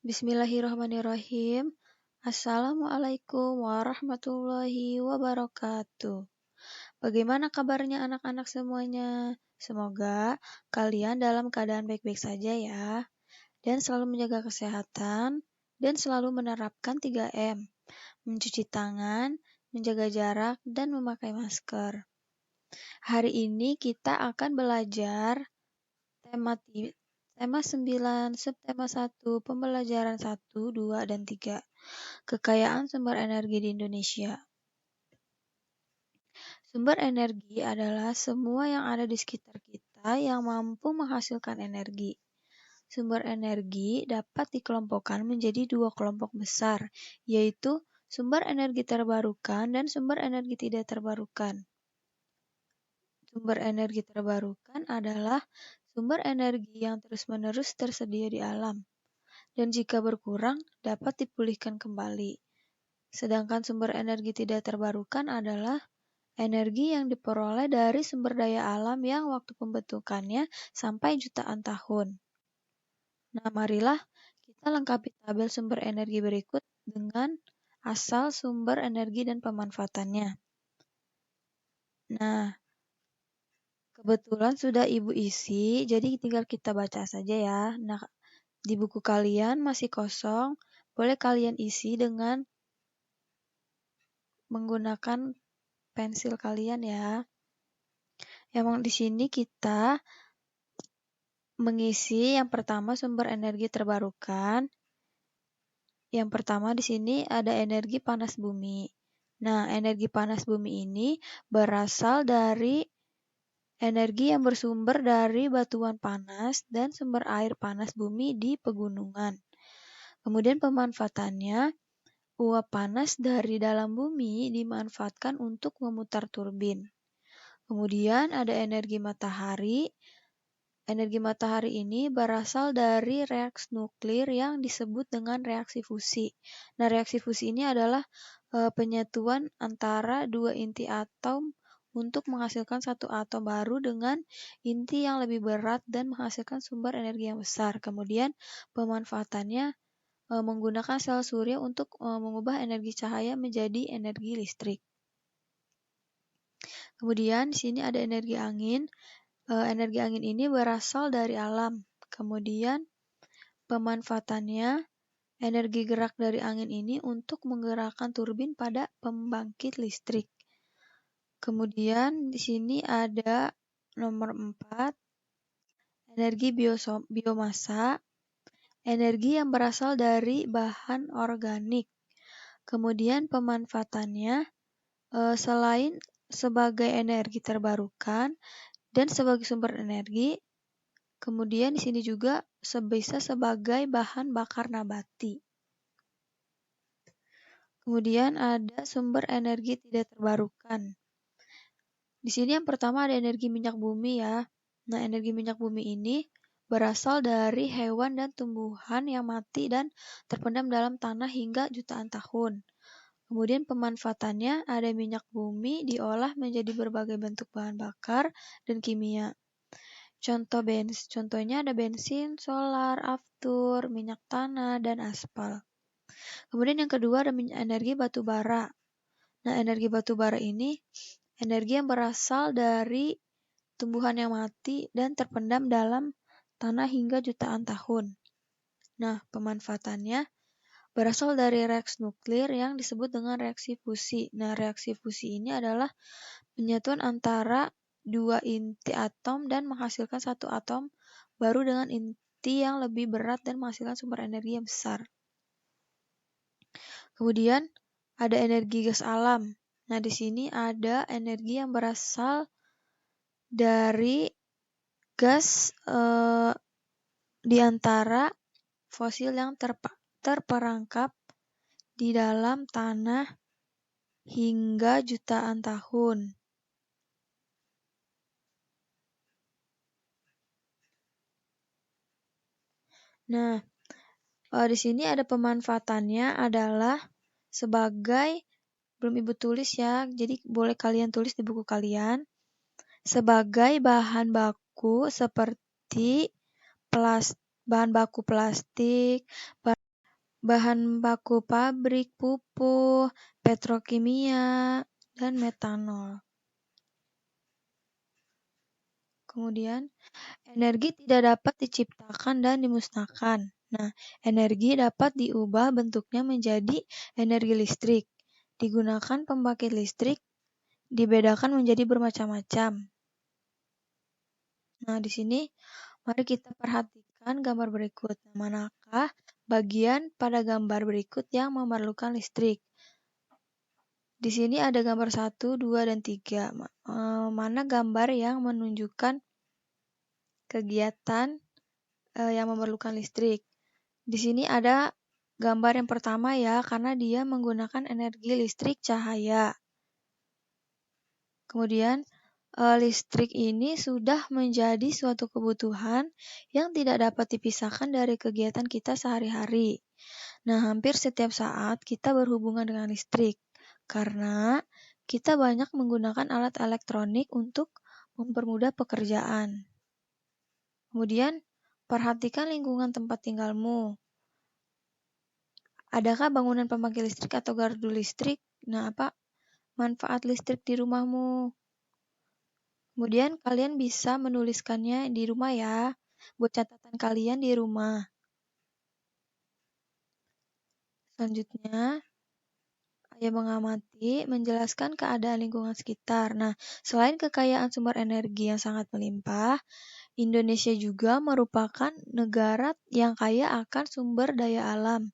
Bismillahirrahmanirrahim. Assalamualaikum warahmatullahi wabarakatuh. Bagaimana kabarnya anak-anak semuanya? Semoga kalian dalam keadaan baik-baik saja ya, dan selalu menjaga kesehatan, dan selalu menerapkan 3M, mencuci tangan, menjaga jarak, dan memakai masker. Hari ini kita akan belajar tema 9, subtema 1, pembelajaran 1, 2, dan 3. Kekayaan sumber energi di Indonesia. Sumber energi adalah semua yang ada di sekitar kita yang mampu menghasilkan energi. Sumber energi dapat dikelompokkan menjadi 2 kelompok besar, yaitu sumber energi terbarukan dan sumber energi tidak terbarukan. Sumber energi terbarukan adalah sumber energi yang terus-menerus tersedia di alam, dan jika berkurang dapat dipulihkan kembali. Sedangkan sumber energi tidak terbarukan adalah energi yang diperoleh dari sumber daya alam yang waktu pembentukannya sampai jutaan tahun. Nah, marilah kita lengkapi tabel sumber energi berikut dengan asal sumber energi dan pemanfaatannya. Nah, kebetulan sudah Ibu isi, jadi tinggal kita baca saja ya. Nah, di buku kalian masih kosong, boleh kalian isi dengan menggunakan pensil kalian ya. Emang di sini kita mengisi yang pertama sumber energi terbarukan. Yang pertama di sini ada energi panas bumi. Nah, energi panas bumi ini berasal dari energi yang bersumber dari batuan panas dan sumber air panas bumi di pegunungan. Kemudian pemanfaatannya, uap panas dari dalam bumi dimanfaatkan untuk memutar turbin. Kemudian ada energi matahari. Energi matahari ini berasal dari reaksi nuklir yang disebut dengan reaksi fusi. Nah, reaksi fusi ini adalah penyatuan antara dua inti atom untuk menghasilkan satu atom baru dengan inti yang lebih berat dan menghasilkan sumber energi yang besar. Kemudian pemanfaatannya menggunakan sel surya untuk mengubah energi cahaya menjadi energi listrik. Kemudian di sini ada energi angin. Energi angin ini berasal dari alam. Kemudian pemanfaatannya, energi gerak dari angin ini untuk menggerakkan turbin pada pembangkit listrik. Kemudian di sini ada nomor 4, energi biomasa, energi yang berasal dari bahan organik. Kemudian pemanfaatannya selain sebagai energi terbarukan dan sebagai sumber energi, kemudian di sini juga bisa sebagai bahan bakar nabati. Kemudian ada sumber energi tidak terbarukan. Di sini yang pertama ada energi minyak bumi ya. Nah, energi minyak bumi ini berasal dari hewan dan tumbuhan yang mati dan terpendam dalam tanah hingga jutaan tahun. Kemudian pemanfaatannya ada minyak bumi diolah menjadi berbagai bentuk bahan bakar dan kimia. Contohnya ada bensin, solar, aftur, minyak tanah, dan aspal. Kemudian yang kedua ada energi batu bara. Nah, energi batu bara ini energi yang berasal dari tumbuhan yang mati dan terpendam dalam tanah hingga jutaan tahun. Nah, pemanfaatannya berasal dari reaksi nuklir yang disebut dengan reaksi fusi. Nah, reaksi fusi ini adalah penyatuan antara dua inti atom dan menghasilkan satu atom baru dengan inti yang lebih berat dan menghasilkan sumber energi yang besar. Kemudian ada energi gas alam. Nah, di sini ada energi yang berasal dari gas di antara fosil yang terperangkap di dalam tanah hingga jutaan tahun. Nah, di sini ada pemanfaatannya adalah sebagai, belum Ibu tulis ya, jadi boleh kalian tulis di buku kalian, sebagai bahan baku seperti bahan baku plastik, bahan baku pabrik, pupuk, petrokimia, dan metanol. Kemudian, energi tidak dapat diciptakan dan dimusnahkan. Nah, energi dapat diubah bentuknya menjadi energi listrik. Digunakan pembangkit listrik, dibedakan menjadi bermacam-macam. Nah, di sini mari kita perhatikan gambar berikut. Manakah bagian pada gambar berikut yang memerlukan listrik? Di sini ada gambar 1, 2, dan 3. Mana gambar yang menunjukkan kegiatan yang memerlukan listrik? Di sini ada gambar yang pertama ya, karena dia menggunakan energi listrik cahaya. Kemudian, listrik ini sudah menjadi suatu kebutuhan yang tidak dapat dipisahkan dari kegiatan kita sehari-hari. Nah, hampir setiap saat kita berhubungan dengan listrik, karena kita banyak menggunakan alat elektronik untuk mempermudah pekerjaan. Kemudian, perhatikan lingkungan tempat tinggalmu. Adakah bangunan pembangkit listrik atau gardu listrik? Nah, apa manfaat listrik di rumahmu? Kemudian kalian bisa menuliskannya di rumah ya, buat catatan kalian di rumah. Selanjutnya, ayo mengamati, menjelaskan keadaan lingkungan sekitar. Nah, selain kekayaan sumber energi yang sangat melimpah, Indonesia juga merupakan negara yang kaya akan sumber daya alam.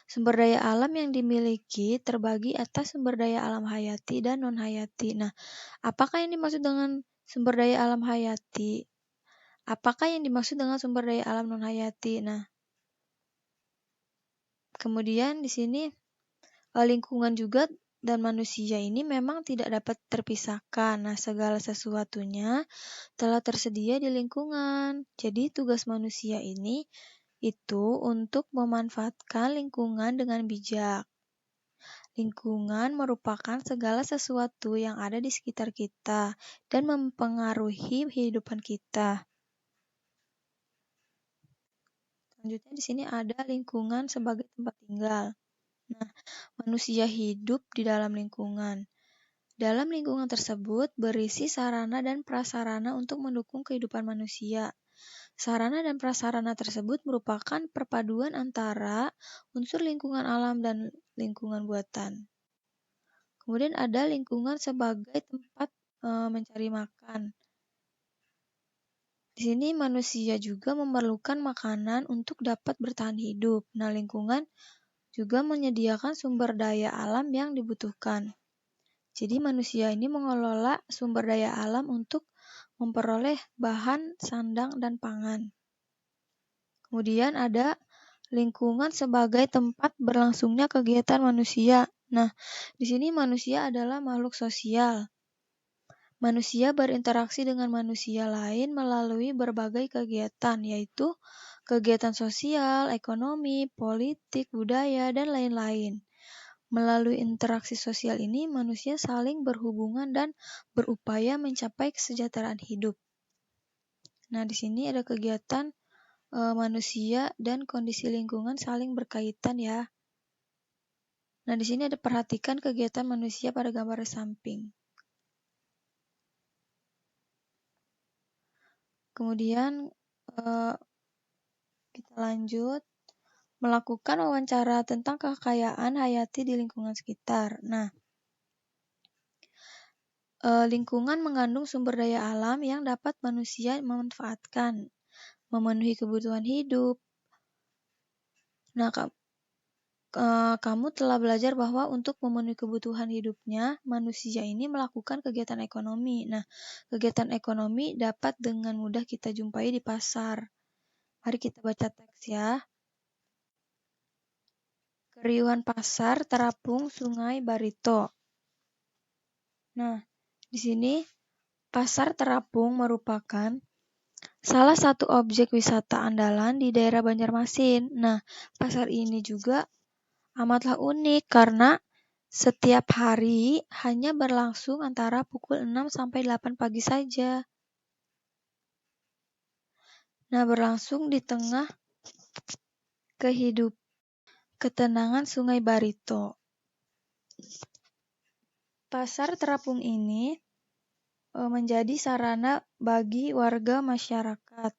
Sumber daya alam yang dimiliki terbagi atas sumber daya alam hayati dan non-hayati. Nah, apakah yang dimaksud dengan sumber daya alam hayati? Apakah yang dimaksud dengan sumber daya alam non-hayati? Nah, kemudian di sini lingkungan juga dan manusia ini memang tidak dapat terpisahkan. Nah, segala sesuatunya telah tersedia di lingkungan. Jadi, tugas manusia ini itu untuk memanfaatkan lingkungan dengan bijak. Lingkungan merupakan segala sesuatu yang ada di sekitar kita dan mempengaruhi kehidupan kita. Selanjutnya di sini ada lingkungan sebagai tempat tinggal. Nah, manusia hidup di dalam lingkungan. Dalam lingkungan tersebut berisi sarana dan prasarana untuk mendukung kehidupan manusia. Sarana dan prasarana tersebut merupakan perpaduan antara unsur lingkungan alam dan lingkungan buatan. Kemudian ada lingkungan sebagai tempat mencari makan. Di sini manusia juga memerlukan makanan untuk dapat bertahan hidup. Nah, lingkungan juga menyediakan sumber daya alam yang dibutuhkan. Jadi manusia ini mengelola sumber daya alam untuk memperoleh bahan, sandang, dan pangan. Kemudian ada lingkungan sebagai tempat berlangsungnya kegiatan manusia. Nah, di sini manusia adalah makhluk sosial. Manusia berinteraksi dengan manusia lain melalui berbagai kegiatan, yaitu kegiatan sosial, ekonomi, politik, budaya, dan lain-lain. Melalui interaksi sosial ini, manusia saling berhubungan dan berupaya mencapai kesejahteraan hidup. Nah, di sini ada kegiatan manusia dan kondisi lingkungan saling berkaitan ya. Nah, di sini ada perhatikan kegiatan manusia pada gambar samping. Kemudian kita lanjut melakukan wawancara tentang kekayaan hayati di lingkungan sekitar. Nah, lingkungan mengandung sumber daya alam yang dapat manusia memanfaatkan, memenuhi kebutuhan hidup. Nah, kamu telah belajar bahwa untuk memenuhi kebutuhan hidupnya, manusia ini melakukan kegiatan ekonomi. Nah, kegiatan ekonomi dapat dengan mudah kita jumpai di pasar. Mari kita baca teks ya. Keriuhan pasar terapung Sungai Barito. Nah, di sini Pasar Terapung merupakan salah satu objek wisata andalan di daerah Banjarmasin. Nah, pasar ini juga amatlah unik karena setiap hari hanya berlangsung antara pukul 6 sampai 8 pagi saja. Nah, berlangsung di tengah kehidupan ketenangan Sungai Barito. Pasar terapung ini menjadi sarana bagi warga masyarakat.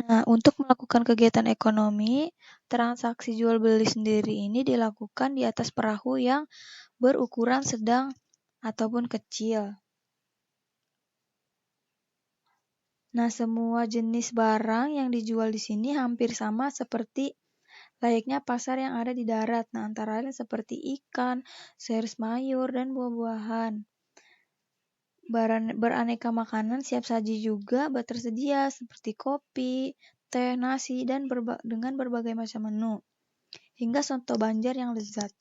Nah, untuk melakukan kegiatan ekonomi, transaksi jual beli sendiri ini dilakukan di atas perahu yang berukuran sedang ataupun kecil. Nah, semua jenis barang yang dijual di sini hampir sama seperti layaknya pasar yang ada di darat. Nah, antara lain seperti ikan, sayur mayur, dan buah-buahan. Beraneka makanan siap saji juga tersedia seperti kopi, teh, nasi, dan dengan berbagai macam menu. Hingga soto Banjar yang lezat.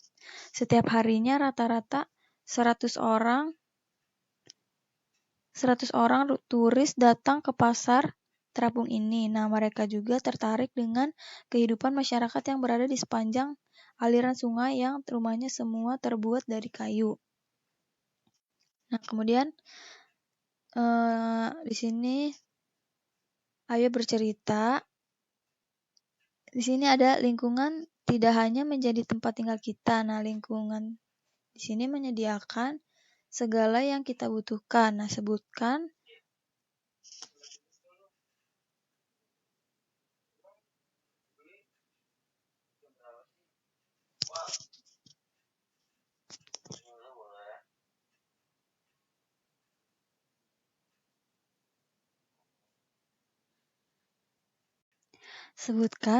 Setiap harinya rata-rata 100 orang turis datang ke pasar terapung ini. Nah, mereka juga tertarik dengan kehidupan masyarakat yang berada di sepanjang aliran sungai yang rumahnya semua terbuat dari kayu. Nah, kemudian di sini Ayo bercerita. Di sini ada lingkungan tidak hanya menjadi tempat tinggal kita. Nah, lingkungan di sini menyediakan segala yang kita butuhkan. Nah, sebutkan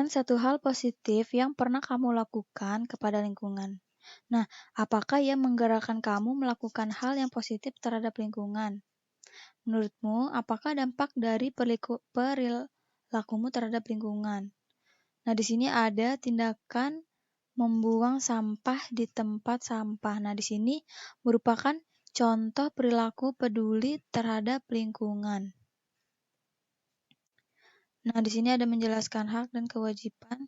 satu hal positif yang pernah kamu lakukan kepada lingkungan. Nah, apakah yang menggerakkan kamu melakukan hal yang positif terhadap lingkungan? Menurutmu, apakah dampak dari perilakumu terhadap lingkungan? Nah, di sini ada tindakan membuang sampah di tempat sampah. Nah, di sini merupakan contoh perilaku peduli terhadap lingkungan. Nah, di sini ada menjelaskan hak dan kewajiban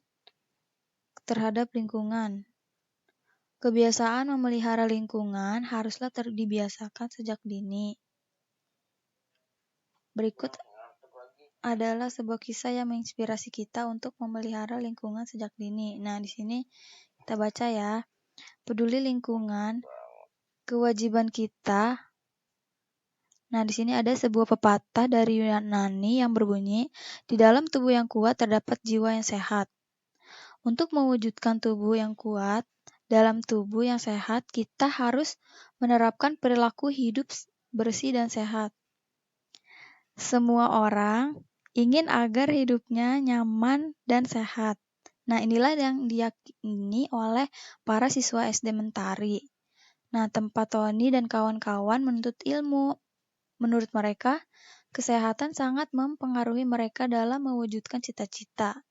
terhadap lingkungan. Kebiasaan memelihara lingkungan haruslah dibiasakan sejak dini. Berikut adalah sebuah kisah yang menginspirasi kita untuk memelihara lingkungan sejak dini. Nah, di sini kita baca ya. Peduli lingkungan, kewajiban kita. Nah, di sini ada sebuah pepatah dari Yunani yang berbunyi, di dalam tubuh yang kuat terdapat jiwa yang sehat. Untuk mewujudkan tubuh yang kuat, dalam tubuh yang sehat, kita harus menerapkan perilaku hidup bersih dan sehat. Semua orang ingin agar hidupnya nyaman dan sehat. Nah, inilah yang diyakini oleh para siswa SD Mentari. Nah, tempat Tony dan kawan-kawan menuntut ilmu. Menurut mereka, kesehatan sangat mempengaruhi mereka dalam mewujudkan cita-cita.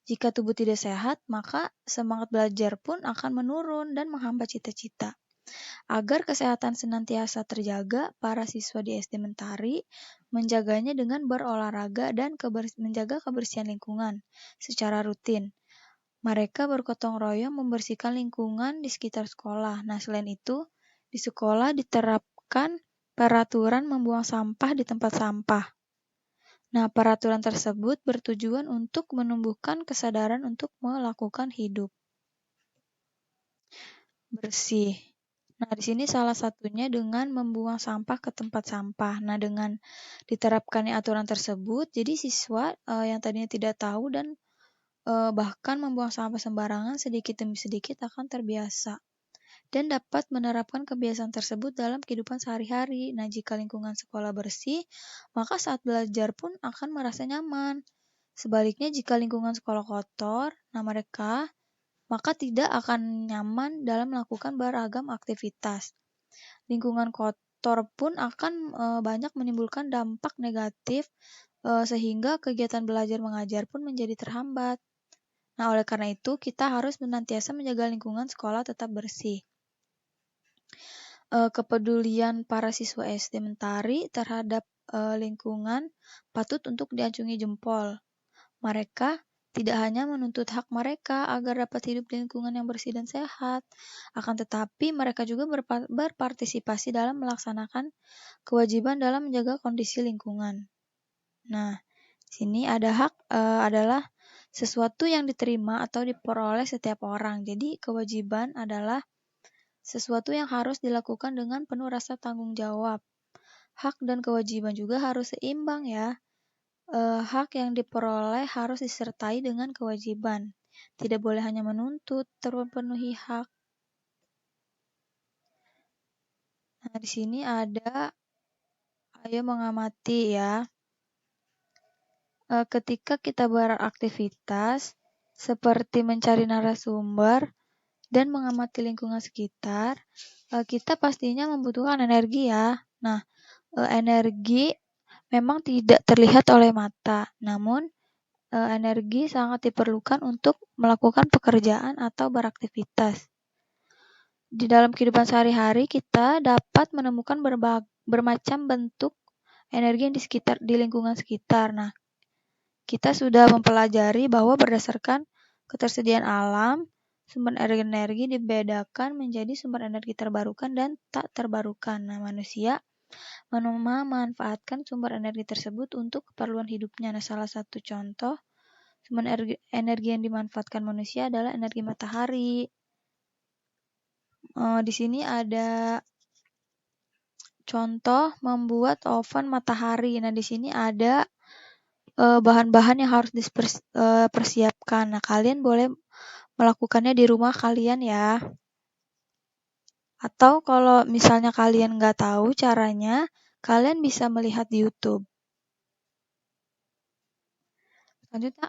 Jika tubuh tidak sehat, maka semangat belajar pun akan menurun dan menghambat cita-cita. Agar kesehatan senantiasa terjaga, para siswa di SD Mentari menjaganya dengan berolahraga dan menjaga kebersihan lingkungan secara rutin. Mereka bergotong royong membersihkan lingkungan di sekitar sekolah. Nah, selain itu, di sekolah diterapkan peraturan membuang sampah di tempat sampah. Nah, peraturan tersebut bertujuan untuk menumbuhkan kesadaran untuk melakukan hidup bersih. Nah, di sini salah satunya dengan membuang sampah ke tempat sampah. Nah, dengan diterapkannya aturan tersebut, jadi siswa yang tadinya tidak tahu dan bahkan membuang sampah sembarangan sedikit demi sedikit akan terbiasa dan dapat menerapkan kebiasaan tersebut dalam kehidupan sehari-hari. Nah, jika lingkungan sekolah bersih, maka saat belajar pun akan merasa nyaman. Sebaliknya, jika lingkungan sekolah kotor, maka tidak akan nyaman dalam melakukan beragam aktivitas. Lingkungan kotor pun akan banyak menimbulkan dampak negatif sehingga kegiatan belajar mengajar pun menjadi terhambat. Nah, oleh karena itu, kita harus senantiasa menjaga lingkungan sekolah tetap bersih. Kepedulian para siswa SD Mentari terhadap lingkungan patut untuk diacungi jempol. Mereka tidak hanya menuntut hak mereka agar dapat hidup di lingkungan yang bersih dan sehat, akan tetapi mereka juga berpartisipasi dalam melaksanakan kewajiban dalam menjaga kondisi lingkungan. Nah, Sini ada hak adalah sesuatu yang diterima atau diperoleh setiap orang. Jadi kewajiban adalah sesuatu yang harus dilakukan dengan penuh rasa tanggung jawab. Hak dan kewajiban juga harus seimbang ya. Hak yang diperoleh harus disertai dengan kewajiban. Tidak boleh hanya menuntut terpenuhi hak. Nah, di sini ada ayo mengamati ya. Ketika kita beraktivitas seperti mencari narasumber dan mengamati lingkungan sekitar, kita pastinya membutuhkan energi ya. Nah, energi memang tidak terlihat oleh mata, namun energi sangat diperlukan untuk melakukan pekerjaan atau beraktivitas. Di dalam kehidupan sehari-hari kita dapat menemukan bermacam bentuk energi yang di lingkungan sekitar. Nah, kita sudah mempelajari bahwa berdasarkan ketersediaan alam, sumber energi dibedakan menjadi sumber energi terbarukan dan tak terbarukan. Nah, manusia memanfaatkan sumber energi tersebut untuk keperluan hidupnya. Nah, salah satu contoh sumber energi yang dimanfaatkan manusia adalah energi matahari. Di sini ada contoh membuat oven matahari. Nah, di sini ada bahan-bahan yang harus dipersiapkan. Nah, kalian boleh melakukannya di rumah kalian ya. Atau kalau misalnya kalian nggak tahu caranya, kalian bisa melihat di YouTube. Selanjutnya,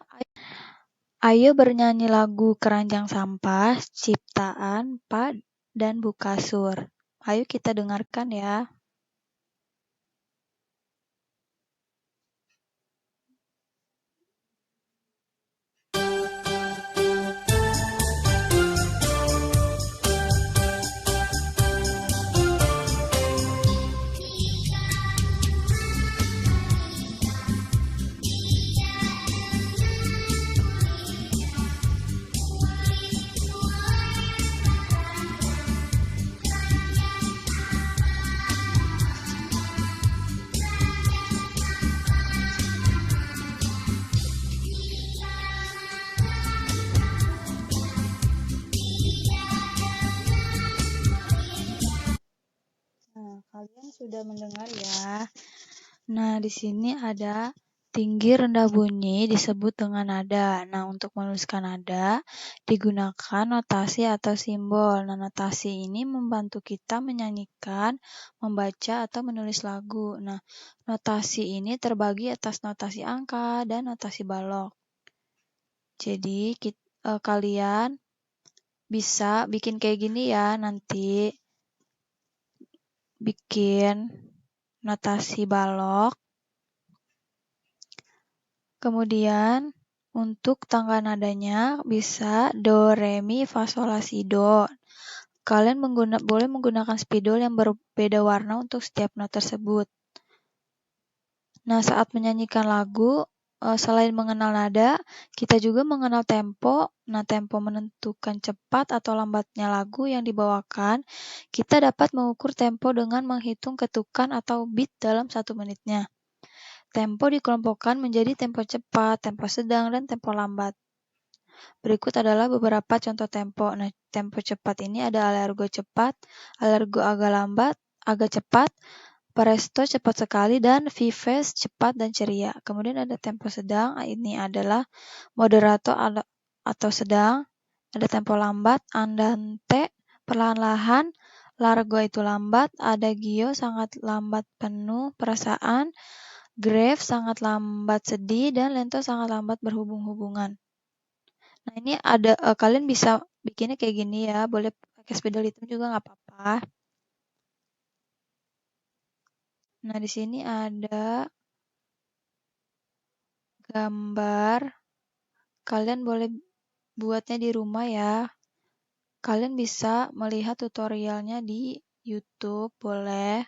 ayo bernyanyi lagu Keranjang Sampah, ciptaan Pa dan Bu Kasur. Ayo kita dengarkan ya. Nah, kalian sudah mendengar ya. Nah, di sini ada tinggi rendah bunyi disebut dengan nada. Nah, untuk menuliskan nada digunakan notasi atau simbol. Nah, notasi ini membantu kita menyanyikan, membaca, atau menulis lagu. Nah, notasi ini terbagi atas notasi angka dan notasi balok. Jadi, kalian bisa bikin kayak gini ya nanti. Bikin notasi balok. Kemudian untuk tangga nadanya bisa do, re, mi, fa, sol, la, si, do. Kalian boleh menggunakan spidol yang berbeda warna untuk setiap not tersebut. Nah, saat menyanyikan lagu, selain mengenal nada, kita juga mengenal tempo. Nah, tempo menentukan cepat atau lambatnya lagu yang dibawakan. Kita dapat mengukur tempo dengan menghitung ketukan atau beat dalam 1 menitnya. Tempo dikelompokkan menjadi tempo cepat, tempo sedang, dan tempo lambat. Berikut adalah beberapa contoh tempo. Nah, tempo cepat ini ada allegro cepat, allegro agak lambat, agak cepat, presto cepat sekali, dan vivace cepat dan ceria. Kemudian ada tempo sedang, ini adalah moderato atau sedang, ada tempo lambat, andante, perlahan-lahan, largo itu lambat, adagio sangat lambat penuh perasaan, grave sangat lambat sedih, dan lento sangat lambat berhubung-hubungan. Nah, ini ada kalian bisa bikinnya kayak gini ya, boleh pakai spidol hitam juga nggak apa-apa. Nah, di sini ada gambar. Kalian boleh buatnya di rumah ya. Kalian bisa melihat tutorialnya di YouTube, boleh.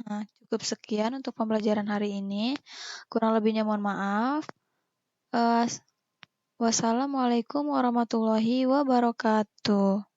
Nah, cukup sekian untuk pembelajaran hari ini. Kurang lebihnya mohon maaf. Wassalamualaikum warahmatullahi wabarakatuh.